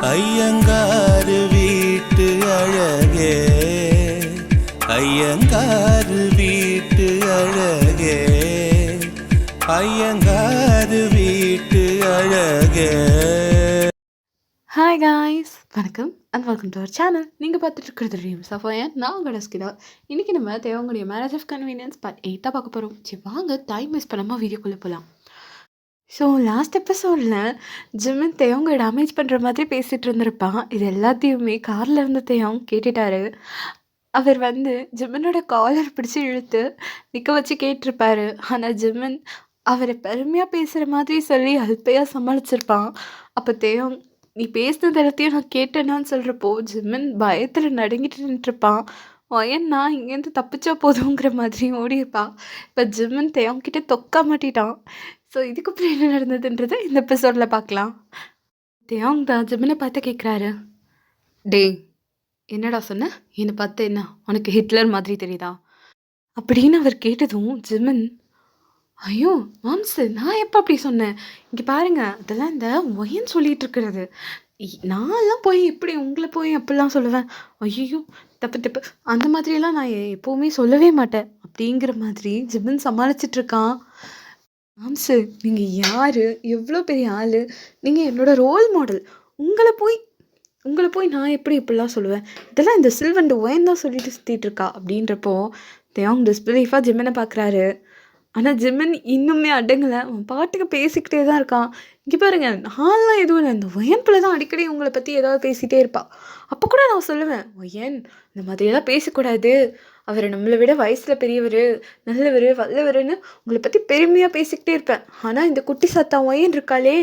ஐயங்காரு வீட்டு அழகே, ஐயங்காரு வீட்டு அழகே, ஐயங்காரு வீட்டு அழகே. ஹாய் காய்ஸ், வணக்கம் and welcome to our channel. நீங்கள் பார்த்துட்டு இருக்கிறது ட்ரீம்ஸ் ஆஃப் அயன். நான் உங்கள் டஸ்கிதா. இன்றைக்கி நம்ம தேவங்களுடைய மேரேஜ் ஆஃப் கன்வீனியன்ஸ் பார்ட் 8 பார்க்க போகிறோம். சரி வாங்க, டைம் மிஸ் பண்ணாமல் வீடியோக்குள்ளே போகலாம். ஸோ லாஸ்ட் எபிசோடில் ஜிமின் தேவங்க டேமேஜ் பண்ணுற மாதிரி பேசிகிட்டு இருந்திருப்பான். இது எல்லாத்தையுமே காரில் இருந்த தேவங்க கேட்டுட்டாரு. அவர் ஜிம்மனோட காலர் பிடிச்சி இழுத்து நிற்க வச்சு கேட்டிருப்பாரு. ஆனால் ஜிம்மன் அவரை பெருமையாக பேசுகிற மாதிரி சொல்லி அல்பையாக சமாளிச்சிருப்பான். அப்போ தேவங் நீ பேசினது எல்லாத்தையும் நான் கேட்டேனான்னு சொல்கிறப்போ ஜிம்மன் பயத்தில் நடுங்கிட்டு நின்றுருப்பான். ஒயன் நான் இங்கேருந்து தப்பிச்சா போதுங்கிற மாதிரி ஓடியிருப்பான். இப்போ ஜிம்மன் தேவங்கிட்ட தொக்க மாட்டிட்டான். ஸோ இதுக்கப்புறம் என்ன நடந்ததுன்றதை இந்த எபிசோடில் பார்க்கலாம். தேவங் தான் ஜிம்மனை பார்த்து கேட்குறாரு, டேய் என்னடா சொன்ன? என்னை பார்த்து என்ன உனக்கு ஹிட்லர் மாதிரி தெரியுதா அப்படின்னு அவர் கேட்டதும் ஜிம்மன், ஐயோ மாம்சு, நான் எப்போ அப்படி சொன்னேன்? இங்கே பாருங்க, அதெல்லாம் இந்த ஒயன் சொல்லிட்டு இருக்கிறது. நான்லாம் போய் எப்படி உங்களை போய் அப்படிலாம் சொல்லுவேன்? ஐயோ தப்பு தப்பு, அந்த மாதிரியெல்லாம் நான் எப்போவுமே சொல்லவே மாட்டேன் அப்படிங்கிற மாதிரி ஜிம்மன் சமாளிச்சிட்டு இருக்கான். மாம்சு, நீங்கள் யார், எவ்வளோ பெரிய ஆள், நீங்கள் என்னோட ரோல் மாடல். உங்களை போய் நான் எப்படி இப்படிலாம் சொல்லுவேன்? இதெல்லாம் இந்த சில்வண்ட் ஒயன் தான் சொல்லிட்டு சுற்றிட்டு இருக்கா அப்படின்றப்போ தேவங் டிஸ்பிலீஃபாக ஜிம்மனை பார்க்குறாரு. ஆனால் ஜிம்மன் இன்னுமே அடங்கலை. அவன் பாட்டுக்கு பேசிக்கிட்டே தான் இருக்கான். இங்கே பாருங்க, நான்லாம் எதுவும் இல்லை, இந்த ஒயன் பிள்ளை தான் அடிக்கடி உங்களை பற்றி ஏதாவது பேசிகிட்டே இருப்பாள். அப்போ கூட நான் சொல்லுவேன், ஒயன் இந்த மாதிரியெல்லாம் பேசக்கூடாது, அவர் நம்மளை விட வயசில் பெரியவர், நல்லவர், வல்லவர்னு உங்களை பற்றி பெருமையாக பேசிக்கிட்டே இருப்பேன். ஆனால் இந்த குட்டி சத்தா ஒயன் இருக்காளே,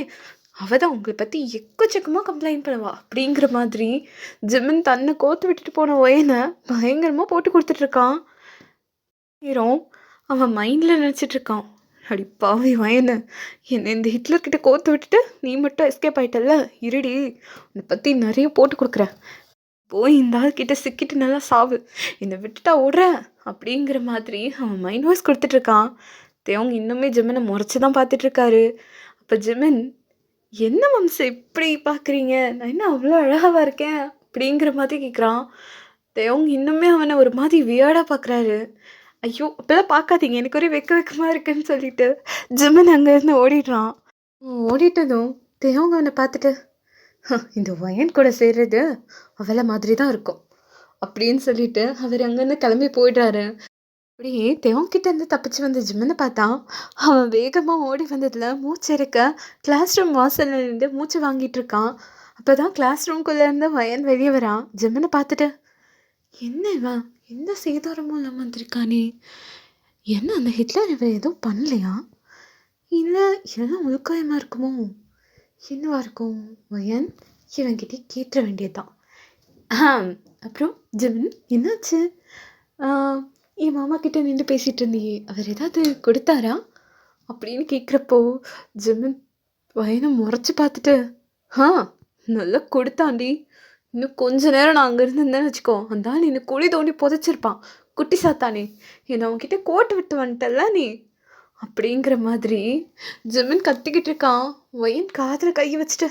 அவள் தான் உங்களை பற்றி எக்கச்சக்கமாக கம்ப்ளைண்ட் பண்ணுவா அப்படிங்கிற மாதிரி ஜிம்மன் தன்னை கோத்து விட்டுட்டு போன ஒயனை பயங்கரமாக போட்டு கொடுத்துட்ருக்கான். நேரம் அவன் மைண்டில் நினச்சிட்ருக்கான், அடி பாவி வயனை, என்னை இந்த ஹிட்லர்கிட்ட கோத்து விட்டுட்டு நீ மட்டும் எஸ்கேப் ஆகிட்டல, இருடி உன்னை பற்றி நிறைய போட்டு கொடுக்குறேன், போய் இந்த ஆள்கிட்ட சிக்கிட்டு நல்லா சாவு, என்னை விட்டுட்டா ஓடுற அப்படிங்கிற மாதிரி அவன் மைண்ட் வாய்ஸ் கொடுத்துட்ருக்கான். தேவங்க இன்னுமே ஜிம்மனை முறைச்சி தான் பார்த்துட்ருக்காரு. அப்போ ஜிம்மன், என்ன வம்சம் இப்படி பார்க்குறீங்க, நான் என்ன அவ்வளோ அழகாக இருக்கேன் அப்படிங்கிற மாதிரி கேட்குறான். தேவங்க இன்னுமே அவனை ஒரு மாதிரி வியர்டாக பார்க்குறாரு. ஐயோ அப்போல்லாம் பார்க்காதீங்க, எனக்கு ஒரே வெக்கமாக இருக்குன்னு சொல்லிட்டு ஜிம்மன் அங்கேருந்து ஓடிடுறான். ஓடிட்டதும் தேவங்க அவனை பார்த்துட்டு, இந்த ஒயன் கூட சேர்றது அவளை மாதிரி தான் இருக்கும் அப்படின்னு சொல்லிட்டு அவர் அங்கேருந்து கிளம்பி போயிடுறாரு. அப்படியே தேவங்கிட்ட இருந்து தப்பிச்சு வந்த ஜிம்மனை பார்த்தான். அவன் வேகமாக ஓடி வந்ததில் மூச்சு இருக்க கிளாஸ் ரூம் வாசல்ல இருந்து மூச்சு வாங்கிட்டு இருக்கான். அப்போ தான் கிளாஸ் ரூம்குள்ளே இருந்து வயன் வெளியே வரான். ஜிம்மனை பார்த்துட்டு, என்ன இவன் எந்த சேதாரமும் இல்லாமல் வந்திருக்கானே, என்ன அந்த ஹிட்லர் இவன் எதுவும் பண்ணலையா, இல்லை எல்லாம் உள்காயமாக இருக்குமோ, என்னவா இருக்கும்? வயன் இவன்கிட்ட கேட்ட வேண்டியதுதான். அப்புறம் ஜிம்மன், என்னாச்சு? என் மாமா கிட்ட நின்று பேசிகிட்டு இருந்தியே, அவர் ஏதாவது கொடுத்தாரா அப்படின்னு கேட்குறப்போ ஜிம்மன் வயனை முறைச்சி பார்த்துட்டு, நல்லா கொடுத்தாண்டி, இன்னும் கொஞ்ச நேரம் நான் அங்கே இருந்தேன்னு வச்சுக்கோ, அந்த ஆள் என்னை குழி தோண்டி புதைச்சிருப்பான், குட்டி சாத்தானே, என்னை அவன்கிட்ட கோட்டு விட்டு வந்துட்டல நீ அப்படிங்கிற மாதிரி ஜிம்மன் கத்திக்கிட்டு இருக்கான். வயன் காதில் கையை வச்சுட்டு,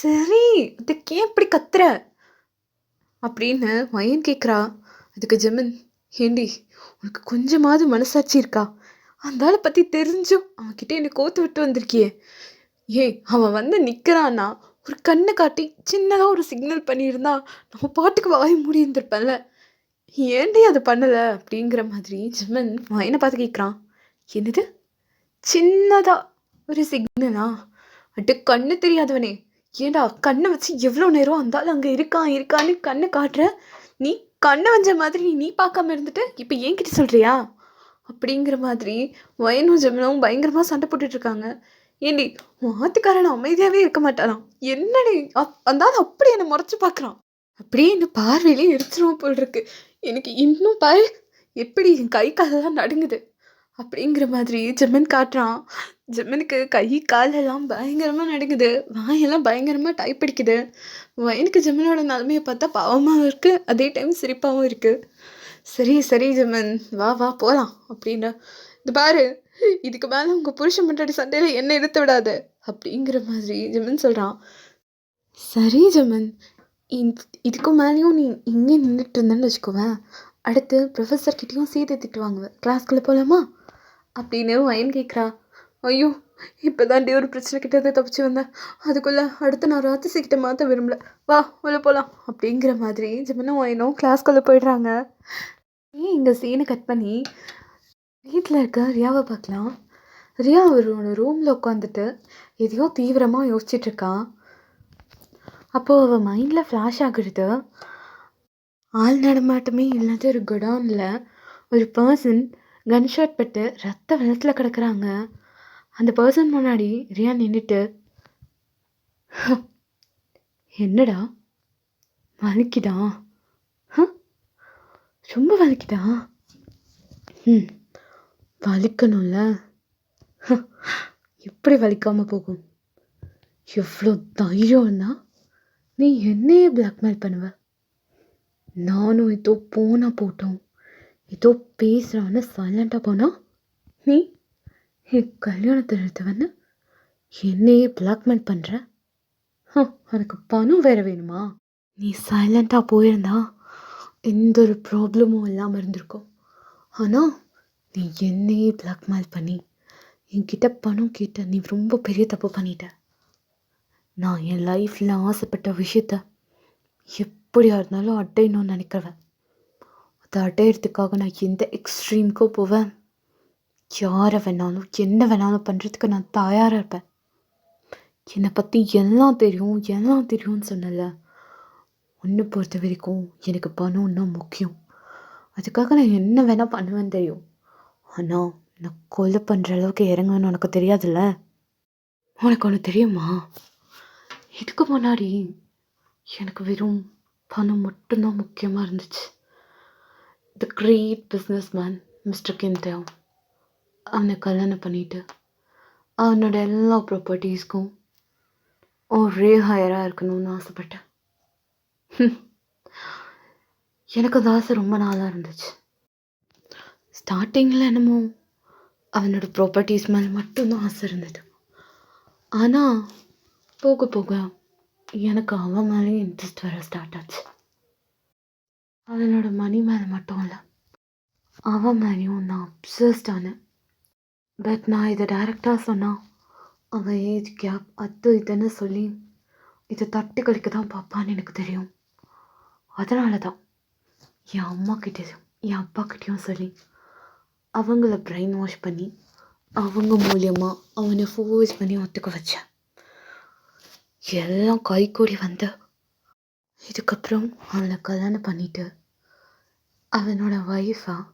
சரி அதுக்கு ஏன் இப்படி கத்துற அப்படின்னு வயன் கேட்குறா. அதுக்கு ஜிம்மன், ஏண்டி உனக்கு கொஞ்சமாவது மனசாட்சி இருக்கா? அந்த ஆளை பற்றி தெரிஞ்சும் அவன்கிட்ட என்னை கோத்து விட்டு வந்திருக்கியே, அவன் நிற்கிறான்னா ஒரு கண்ணை காட்டி சின்னதாக ஒரு சிக்னல் பண்ணியிருந்தா நம்ம பாட்டுக்கு வாய் மூடி இருந்திருப்பேன்ல, ஏண்டி அதை பண்ணலை அப்படிங்கிற மாதிரி ஜிம்மன் வயனை பார்த்து கேட்குறான். என்னது சின்னதாக ஒரு சிக்னலா? அட்டு கண்ணு தெரியாதவனே, ஏண்டா கண்ணை வச்சு எவ்வளோ நேரம் அந்தாலும் அங்கே இருக்கான்னு கண்ணை காட்டுற, நீ கண்ணை வஞ்ச மாதிரி நீ பார்க்காம இருந்துட்டு இப்போ என்கிட்ட சொல்கிறியா அப்படிங்கிற மாதிரி வயனும் ஜிம்மனும் பயங்கரமாக சண்டை போட்டுட்ருக்காங்க. ஏண்டி உன் ஆத்துக்காரன் அமைதியாகவே இருக்க மாட்டானாம், என்னடி அந்தாலும் அப்படி என்னை முறைச்சி பார்க்குறான், அப்படியே என்ன பார்வையிலே எரிச்சிருவோம் போல் இருக்கு, எனக்கு இன்னும் பாரு எப்படி என் கை காலெல்லாம் நடுங்குது அப்படிங்கிற மாதிரி ஜிம்மன் காட்டுறான். ஜிம்மனுக்கு கை காலெல்லாம் பயங்கரமாக நடுங்குது, வாயெல்லாம் பயங்கரமாக டைப் அடிக்குது. வயனுக்கு ஜிம்மனோட நிலைமையை பார்த்தா பாவமாகவும் இருக்குது, அதே டைம் சிரிப்பாகவும் இருக்குது. சரி சரி ஜிம்மன், வா வா போகலாம் அப்படின்னு, இது பாரு இதுக்கு மேலே உங்கள் புருஷன் முன்னாடி சண்டையில் என்ன எடுத்து விடாத அப்படிங்கிற மாதிரி ஜிம்மன் சொல்கிறான். சரி ஜமன். இதுக்கு மேலேயும் நீ இங்கே நின்றுட்டு இருந்தேன்னு வச்சுக்கோவேன், அடுத்து ப்ரொஃபஸர் கிட்டேயும் சேர்த்து திட்டு வாங்குவேன். கிளாஸ்க்குள்ளே போகலாமா அப்படின்னு வயன் கேட்குறா. ஐயோ, இப்போ தாண்டி ஒரு பிரச்சனை கிட்டே தப்பிச்சு வந்தேன், அதுக்குள்ளே அடுத்து நான் ராட்சசிக்கிட்ட மாற்ற விரும்பல, வா உள்ள போகலாம் அப்படிங்கிற மாதிரி ஜமனும் வயனும் கிளாஸ்க்குள்ளே போயிடுறாங்க. ஏன் இங்கே சீனை கட் பண்ணி வீட்டில் இருக்க ரியாவை பார்க்கலாம். ரியா அவரோட ரூமில் உட்காந்துட்டு எதையோ தீவிரமாக யோசிச்சுட்ருக்கான். அப்போது அவள் மைண்டில் ஃப்ளாஷ் ஆகுறது, ஆள் நடமாட்டமே இல்லாத ஒரு குடோனில் ஒரு பர்சன் கன்ஷாட் பட்டு ரத்த வெள்ளத்தில் கிடக்குறாங்க. அந்த பர்சன் முன்னாடி ரியா நின்றுட்டு, என்னடா வலிக்குதா? ரொம்ப வலிக்குதா? வலிக்கணும்ல, எப்படி வலிக்காமல் போகும்? எவ்வளோ தைரியம் இருந்தால் நீ என்னையே பிளாக்மெயில் பண்ணுவ? நானும் ஏதோ போனால் போட்டோம், ஏதோ பேசுகிறான்னு சைலண்ட்டாக போனால் நீ என் கல்யாணத்தை நிறுத்தவன்னு என்னையே பிளாக்மெயில் பண்ணுற? எனக்கு பணம் வேறு வேணுமா? நீ சைலண்ட்டாக போயிருந்தா எந்த ஒரு ப்ராப்ளமும் இல்லாமல் இருந்திருக்கும். ஆனால் நீ என்னையே பிளாக்மெயில் பண்ணி என்கிட்ட பணம் கேட்ட நீ ரொம்ப பெரிய தப்பு பண்ணிட்ட. நான் என் லைஃப்பில் ஆசைப்பட்ட விஷயத்த எப்படியா இருந்தாலும் அடையணும்னு நினைக்கிறேன். அதை அடையிறதுக்காக நான் எந்த எக்ஸ்ட்ரீமுக்கோ போவேன். யாரை வேணாலும் என்ன வேணாலும் பண்ணுறதுக்கு நான் தயாராக இருப்பேன். என்னை பற்றி எல்லாம் தெரியும்னு சொன்னல, ஒன்று பொறுத்த வரைக்கும் எனக்கு பணம் இன்னும் முக்கியம். அதுக்காக நான் என்ன வேணால் பண்ணுவேன்னு தெரியும். ஆனால் நான் கொலை பண்ணுற அளவுக்கு இறங்குவேன்னு உனக்கு தெரியாதுல்ல. உனக்கு ஒன்று தெரியுமா, இதுக்கு முன்னாடி எனக்கு வெறும் பணம் மட்டும்தான் முக்கியமாக இருந்துச்சு. The great businessman mister Kim Dev, அவனை கல்யாணம் பண்ணிவிட்டு அவனோட எல்லா ப்ராப்பர்ட்டிஸ்க்கும் ஒரே ஹையராக இருக்கணும்னு ஆசைப்பட்டேன். எனக்கு அந்த ஆசை ரொம்ப நாளாக இருந்துச்சு. ஸ்டார்டிங்கில் என்னமோ அவனோட ப்ராப்பர்ட்டிஸ் மேலே மட்டும்தான் ஆசை இருந்தது. ஆனால் போக போக எனக்கு அவன் மேலேயும் இன்ட்ரெஸ்ட் வர ஸ்டார்ட் ஆச்சு. அவனோட மணி மேலே மட்டும் இல்லை, அவன் மேலேயும் நான் அப்சஸ்ட் ஆனேன். பட் நான் இதை டைரெக்டாக சொன்னால் அவன் ஏஜ் கேப் அது இதுன்னு சொல்லி இதை தட்டி கழிக்க தான் பார்ப்பான்னு எனக்கு தெரியும். அதனால தான் என் அம்மாக்கிட்டேயும் என் அப்பாக்கிட்டேயும் சொல்லி அவங்கள பிரெயின் வாஷ் பண்ணி அவங்க மூலியமாக அவனை ஃபோர்ஸ் பண்ணி ஒத்துக்க வச்சேன். எல்லாம் கை கூடி வந்து இதுக்கப்புறம் அவனை கல்யாணம் பண்ணிவிட்டு அவனோட ஒய்ஃபாக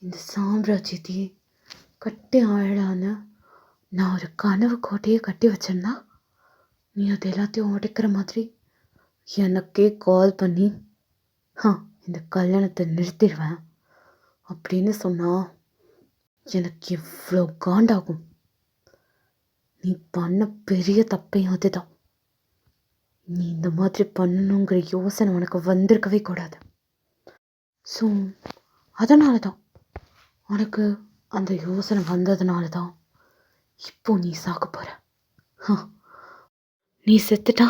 இந்த சாம்ராஜ்யத்தையே கட்டி ஆழலான்னு நான் ஒரு கனவு கோட்டையே கட்டி வச்சேன்னா, நீ அது எல்லாத்தையும் உடைக்கிற மாதிரி எனக்கே கால் பண்ணி இந்த கல்யாணத்தை நிறுத்திடுவேன் அப்படின்னு சொன்னால் எனக்கு எவ்வளோ காண்டாகும். நீ பண்ண பெரிய தப்பையும் அதுதான். நீ இந்த மாதிரி பண்ணணுங்கிற யோசனை உனக்கு வந்திருக்கவே கூடாது. ஸோ அதனால தான் உனக்கு அந்த யோசனை வந்ததுனால தான் இப்போ நீ சாக போகிற. நீ செத்துட்டா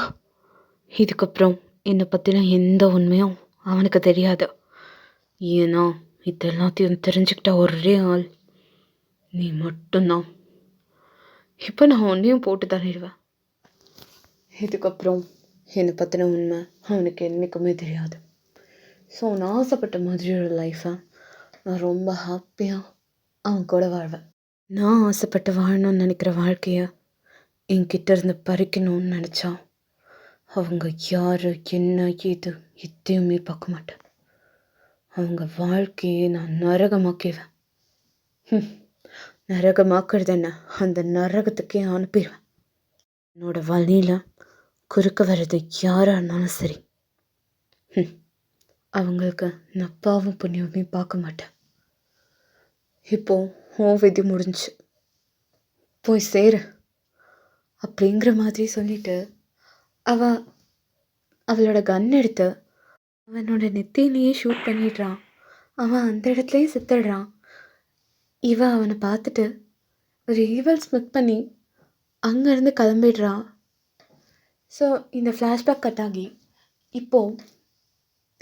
இதுக்கப்புறம் என்னை பற்றின எந்த உண்மையும் அவனுக்கு தெரியாது. ஏன்னா இது எல்லாத்தையும் தெரிஞ்சுக்கிட்ட ஒரே ஆள் நீ மட்டும்தான். இப்போ நான் ஒன்றையும் போட்டு தள்ளிடுவேன். இதுக்கப்புறம் என்னை பற்றின உண்மை அவனுக்கு என்றைக்குமே தெரியாது. ஸோ நான் ஆசைப்பட்ட மாதிரி ஒரு லைஃப்பை நான் ரொம்ப ஹாப்பியாக அவன் கூட வாழ்வேன். நான் ஆசைப்பட்டு வாழணும்னு நினைக்கிற வாழ்க்கையை என்கிட்ட இருந்து பறிக்கணும்னு நினச்சா அவங்க யார் என்ன ஏது எதையுமே பார்க்க மாட்டேன். அவங்க வாழ்க்கையை நான் நரகமாக்கிடுவேன். நரகமாக்குறது என்ன, அந்த நரகத்துக்கே அனுப்பிடுவேன். என்னோட வழியில் குறுக்க வர்றது யாராக இருந்தாலும் சரி, அவங்களுக்கு நான் பாவம் புண்ணியமே பார்க்க மாட்டேன். இப்போ விதி முடிஞ்சு போய் சேரு அப்படிங்கிற மாதிரி சொல்லிட்டு அவளோட கன் எடுத்து அவனோட நெத்தியிலேயே ஷூட் பண்ணிடுறான். அவன் அந்த இடத்துலையே செத்துடுறான். அவனை பார்த்துட்டு ஒரு ஈவல் ஸ்மிக் பண்ணி அங்கேருந்து கிளம்பிடுறான். ஸோ இந்த ஃப்ளாஷ்பேக் கட் ஆகி இப்போது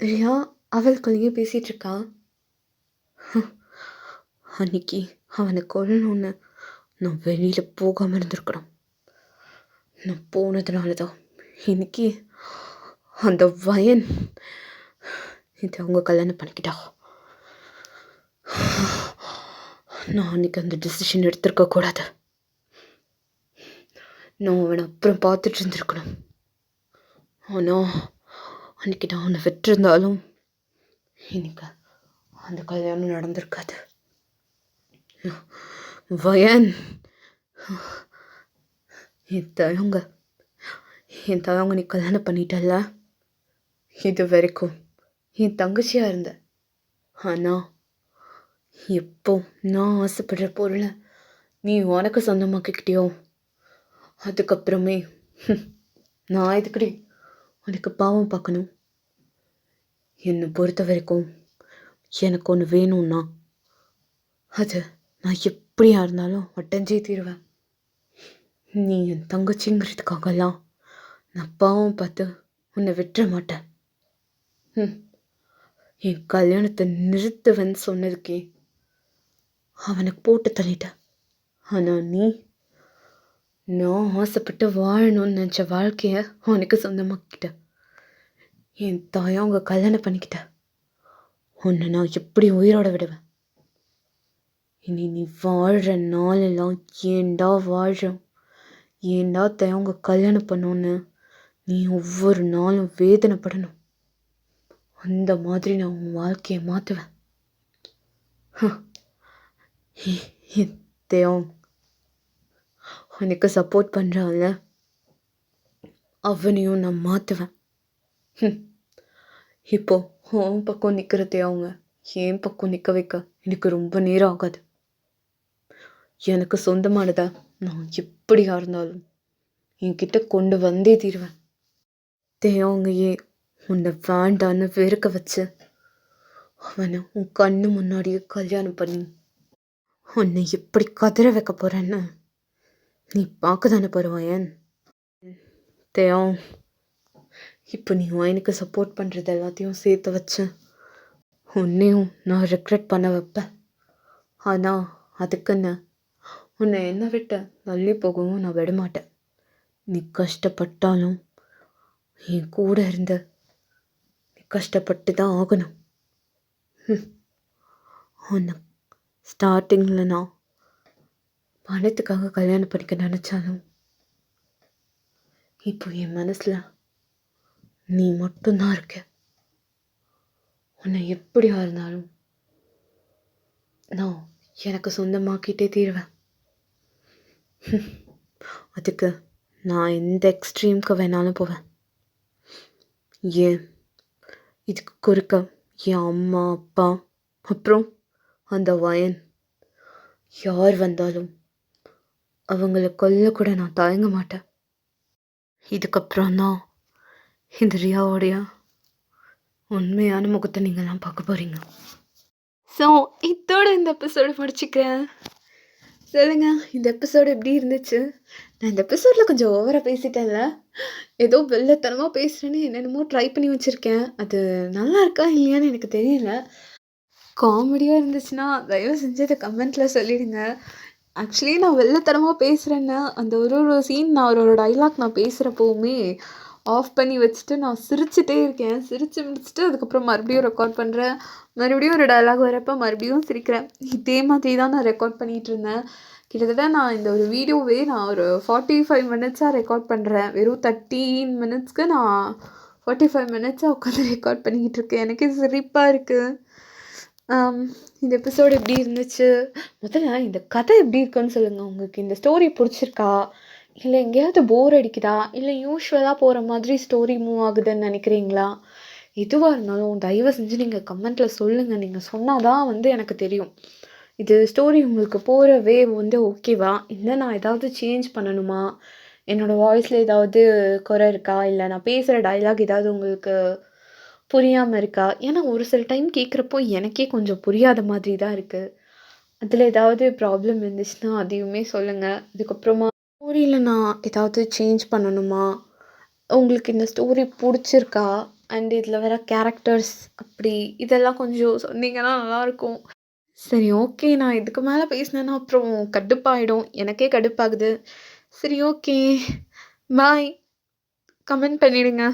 ரியா அவளுக்குள்ளேயே பேசிகிட்டு இருக்கா. அன்னைக்கு அவனை கொல்லணுன்னு நான் வெளியில் போகாமல் இருந்திருக்கணும். நான் போனதுனால தான் இன்னைக்கு அந்த வயன் இதை அவங்க கல்யாணம் பண்ணிக்கிட்டா. நான் அன்றைக்கி அந்த டிசிஷன் எடுத்திருக்க கூடாது. நான் அவனை அப்புறம் பார்த்துட்டு இருந்திருக்கணும். ஆனால் அன்றைக்கி நான் அவனை விட்டுருந்தாலும் இன்னைக்கு அந்த கல்யாணம் நடந்திருக்காது. வயன் என் தயவங்க நீ கல்யாணம் பண்ணிட்டல. இது வரைக்கும் என் தங்கச்சியாக இருந்த. ஆனால் எப்போ நான் ஆசைப்படுற பொருளை நீ உனக்கு சொந்தமாக்கிக்கிட்டியோ அதுக்கப்புறமே நான் இதுக்கடி உனக்கு பாவம் பார்க்கணும். என்னை பொறுத்த வரைக்கும் எனக்கு ஒன்று வேணும்னா அது நான் எப்படியா இருந்தாலும் அடைஞ்சே தீருவேன். நீ என் தங்கச்சிங்கிறதுக்காகலாம் நான் பாவம் பார்த்து உன்னை விட்டுற மாட்டேன். என் கல்யாணத்தை நிறுத்துவேன்னு சொன்னதுக்கே அவனுக்கு போட்டு தள்ளிட்டேன். ஆனால் நீ நான் ஆசைப்பட்டு வாழணும்னு நினச்ச வாழ்க்கையை அவனுக்கு சொந்தமாக்கிட்ட. என் தாயா அவங்க கல்யாணம் பண்ணிக்கிட்ட. உன்னை நான் எப்படி உயிரோட விடுவேன்? இனி நீ வாழ்கிற நாளெல்லாம் ஏண்டா வாழ்கிறோம், ஏண்டா அவங்க கல்யாணம் பண்ணோன்னு நீ ஒவ்வொரு நாளும் வேதனைப்படணும். அந்த மாதிரி நான் உன் வாழ்க்கையை மாற்றுவேன். தேவம் உனக்கு சப்போர்ட் பண்ணுறான்ல, அவனையும் நான் மாற்றுவேன். இப்போ உன் பக்கம் நிற்கிறதே அவங்க என் பக்கம் நிற்க வைக்க எனக்கு ரொம்ப நேரம் ஆகாது. எனக்கு சொந்தமானதா நான் எப்படியா இருந்தாலும் என்கிட்ட கொண்டு வந்தே தீருவேன். தேவங்கையே உன்னை வேண்டான்னு வெறுக்க வச்சு அவனை உன் கண்ணு முன்னாடியே கல்யாணம் பண்ணி உன்னை எப்படி கதற வைக்க போறேன்னு நீ பார்க்க தானே போறவன். தேவம் இப்போ நீ எனக்கு சப்போர்ட் பண்ணுறது எல்லாத்தையும் சேர்த்து வச்சு உன்னையும் நான் ரெக்ரெட் பண்ண வைப்பேன். ஆனால் அதுக்குன்னு உன்னை என்னை விட்டு தள்ளி போகவும் நான் விடமாட்டேன். நீ கஷ்டப்பட்டாலும் என் கூட இருந்த நீ கஷ்டப்பட்டு தான் ஆகணும். உன்னை ஸ்டார்டிங்கில் நான் பணத்துக்காக கல்யாணம் பண்ணிக்க நினச்சாலும் இப்போ என் மனசில் நீ மட்டும்தான் இருக்க. உன்னை எப்படியா இருந்தாலும் நான் எனக்கு சொந்தமாக்கிட்டே தீருவேன். அதுக்கு நான் எந்த எக்ஸ்ட்ரீம்க்கு வேணாலும் போவேன். ஏன் இதுக்கு குறுக்க என் அம்மா அப்பா அப்புறம் அந்த வயன் யார் வந்தாலும் அவங்கள கொல்ல கூட நான் தயங்க மாட்டேன். இதுக்கப்புறம் தான் இந்த ரியாவோடைய உண்மையான முகத்தை நீங்கள்லாம் பார்க்க போகிறீங்க. ஸோ இதோட இந்த எபிசோடு முடிச்சுக்கிறேன். சொல்லுங்க, இந்த எபிசோடு எப்படி இருந்துச்சு? நான் இந்த எபிசோடில் கொஞ்சம் ஓவராக பேசிட்டேன்ல, ஏதோ வெள்ளத்தனமாக பேசுகிறேன்னு என்னென்னமோ ட்ரை பண்ணி வச்சுருக்கேன். அது நல்லா இருக்கா இல்லையான்னு எனக்கு தெரியல. காமெடியாக இருந்துச்சுன்னா தயவு செஞ்சு அதை கமெண்ட்டில் சொல்லிடுங்க. ஆக்சுவலி நான் வெள்ளத்தனமாக பேசுகிறேன்னா அந்த ஒரு சீன் நான் ஒரு டைலாக் நான் பேசுகிறப்போவுமே ஆஃப் பண்ணி வச்சுட்டு நான் சிரிச்சிட்டே இருக்கேன். சிரித்து முடிச்சுட்டு அதுக்கப்புறம் மறுபடியும் ரெக்கார்ட் பண்ணுறேன். மறுபடியும் ஒரு டைலாக் வரப்போ மறுபடியும் சிரிக்கிறேன். இதே மாதிரி தான் நான் ரெக்கார்ட் பண்ணிகிட்டு இருந்தேன். கிட்டத்தட்ட நான் இந்த ஒரு வீடியோவே நான் ஒரு 45 மினிட்ஸாக ரெக்கார்ட் பண்ணுறேன். வெறும் 13 மினிட்ஸ்க்கு நான் 45 மினிட்ஸாக உட்காந்து ரெக்கார்ட் பண்ணிக்கிட்டு இருக்கேன். எனக்கு சிரிப்பாக இருக்குது. இந்த எபிசோடு எப்படி இருந்துச்சு? முதல்ல இந்த கதை எப்படி இருக்குன்னு சொல்லுங்கள். உங்களுக்கு இந்த ஸ்டோரி பிடிச்சிருக்கா, இல்லை எங்கேயாவது போர் அடிக்குதா, இல்லை யூஸ்வலாக போகிற மாதிரி ஸ்டோரி மூவ் ஆகுதுன்னு நினைக்கிறீங்களா? எதுவாக இருந்தாலும் தயவு செஞ்சு நீங்கள் கமெண்ட்டில் சொல்லுங்கள். நீங்கள் சொன்னால் தான் எனக்கு தெரியும் இது ஸ்டோரி உங்களுக்கு போகிற வே ஓகேவா, இல்லை நான் ஏதாவது சேஞ்ச் பண்ணணுமா, என்னோடய வாய்ஸில் ஏதாவது குறை இருக்கா, இல்லை நான் பேசுகிற டைலாக் ஏதாவது உங்களுக்கு புரியாமல் இருக்கா? ஏன்னா ஒரு சில டைம் கேட்குறப்போ எனக்கே கொஞ்சம் புரியாத மாதிரி தான் இருக்குது. அதில் ஏதாவது ப்ராப்ளம் இருந்துச்சுன்னா அதையுமே சொல்லுங்கள். அதுக்கப்புறமா ஸ்டோரியில் நான் ஏதாவது சேஞ்ச் பண்ணணுமா, உங்களுக்கு இந்த ஸ்டோரி பிடிச்சிருக்கா? அண்ட் இதில வர கேரக்டர்ஸ் அப்படி இதெல்லாம் கொஞ்சம் சொன்னீங்கன்னா நல்லாயிருக்கும். சரி ஓகே. நான் இதுக்கு மேல பேசினேன்னா அப்புறம் கடுப்பாயிடும். எனக்கே கடுப்பாகுது. சரி ஓகே. பாய். கமெண்ட் பண்ணிடுங்க.